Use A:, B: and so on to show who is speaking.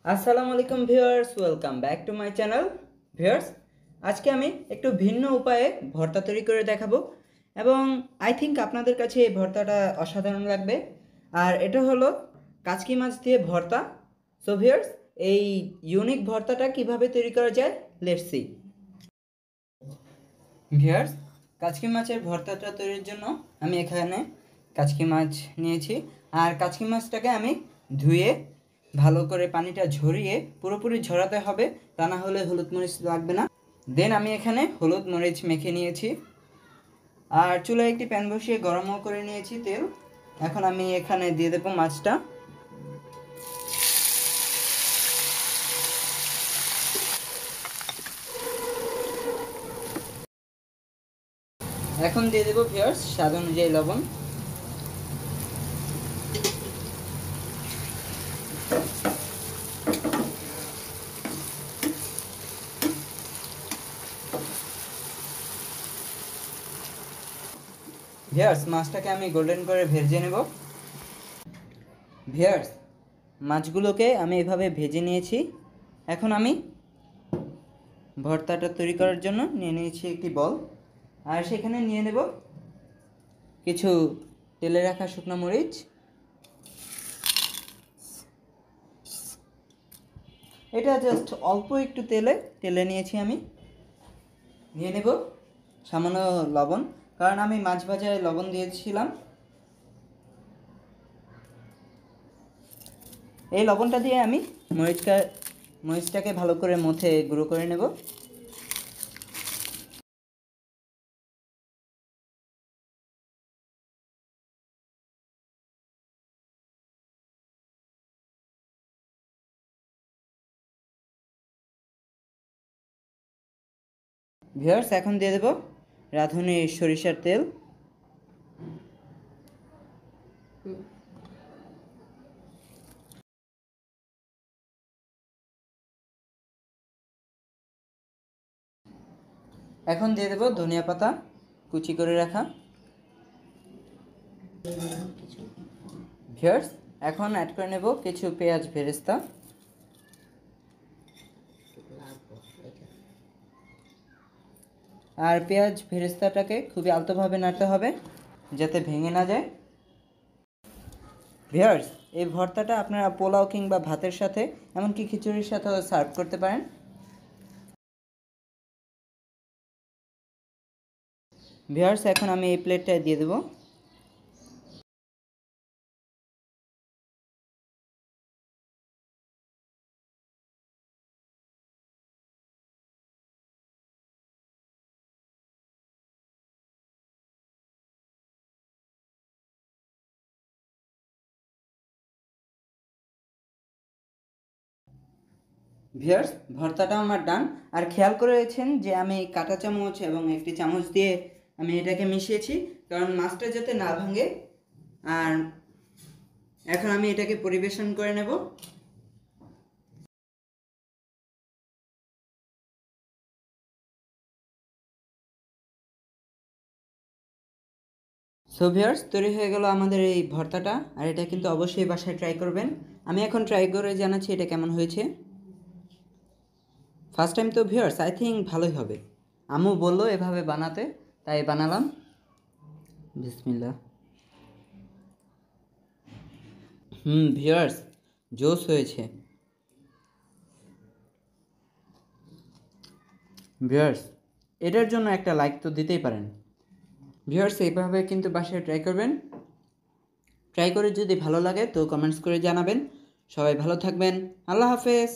A: আসসালামু আলাইকুম viewers, welcome back to my channel. Viewers, আজকে আমি একটু ভিন্ন উপায়ে ভর্তা তৈরি করে দেখাবো এবং আই থিঙ্ক আপনাদের কাছে এই ভর্তাটা অসাধারণ লাগবে। আর এটা হলো কাচকি মাছ দিয়ে ভর্তা। সো ভিউয়ার্স, এই ইউনিক ভর্তাটা কিভাবে তৈরি করা যায়, লেটস সি। ভিউয়ার্স, কাচকি মাছের ভর্তাটা তৈরির জন্য আমি এখানে কাচকি মাছ নিয়েছি। আর কাচকি মাছটাকে আমি ধুয়ে ভালো করে পানিটা ঝরিয়ে পুরোপুরি ঝরাতে হবে, তা না হলে হলুদ মরিচ লাগবে না। দেন আমি এখানে হলুদ মরিচ মেখে নিয়েছি আর চুলায় একটি প্যান বসিয়ে গরমও করে নিয়েছি তেল। এখন আমি এখানে দিয়ে দেবো মাছটা। এখন দিয়ে দেবো ভিউয়ার্স স্বাদ অনুযায়ী লবণ। ভিউয়ার্স, মাছটাকে আমি গোল্ডেন করে ভেজে নেব। ভিউয়ার্স, মাছগুলোকে আমি এভাবে ভেজে নিয়েছি। এখন আমি ভর্তাটা তৈরি করার জন্য নিয়ে নিয়েছি একটি বল, আর সেখানে নিয়ে নেব কিছু তেলে রাখা শুকনো মরিচ। এটা জাস্ট অল্প একটু তেলে নিয়েছি আমি। নিয়ে নেব সামান্য লবণ, কারণ আমি মাছ ভাজায় লবণ দিয়েছিলাম। এই লবণটা দিয়ে আমি মরিচটাকে ভালো করে মথে গুঁড়ো করে নেব। ভিউয়ার্স, এখন দিয়ে দেব রাঁধুনি সরিষার তেল। এখন দিয়ে দেব ধনিয়া পাতা কুচি করে রাখা। ভিউয়ার্স, এখন অ্যাড করে নেব কিছু পেঁয়াজ বেরেস্তা। আর পেঁয়াজ বেরেস্তাটাকে খুবই আলতোভাবে নাড়তে হবে যাতে ভেঙে না যায়। ভিউয়ার্স, এই ভর্তাটা আপনারা পোলাও কিংবা ভাতের সাথে, এমনকি খিচুড়ির সাথেও সার্ভ করতে পারেন। ভিউয়ার্স, এখন আমি এই প্লেটটা দিয়ে দেব। ভিউয়ার্স, ভর্তাটা আমার ডান। আর খেয়াল করেছেন যে আমি কাঁটা চামচ এবং একটি চামচ দিয়ে আমি এটাকে মিশিয়েছি, কারণ মাছটা যাতে না ভাঙে। আর এখন আমি এটাকে পরিবেশন করে নেব। সো ভিউয়ার্স, তৈরি হয়ে গেল আমাদের এই ভর্তাটা। আর এটা কিন্তু অবশ্যই বাসায় ট্রাই করবেন। আমি এখন ট্রাই করে জানাচ্ছি এটা কেমন হয়েছে। ফার্স্ট টাইম তো ভিউয়ার্স, আই থিঙ্ক ভালোই হবে। আম্মু বললো এভাবে বানাতে, তাই বানালাম। বিসমিল্লাহ। ভিউয়ার্স, জোস হয়েছে। ভিউয়ার্স, এটার জন্য একটা লাইক তো দিতেই পারেন। ভিউয়ার্স, এইভাবে কিন্তু বাসায় ট্রাই করবেন। ট্রাই করে যদি ভালো লাগে তো কমেন্টস করে জানাবেন। সবাই ভালো থাকবেন। আল্লাহ হাফেজ।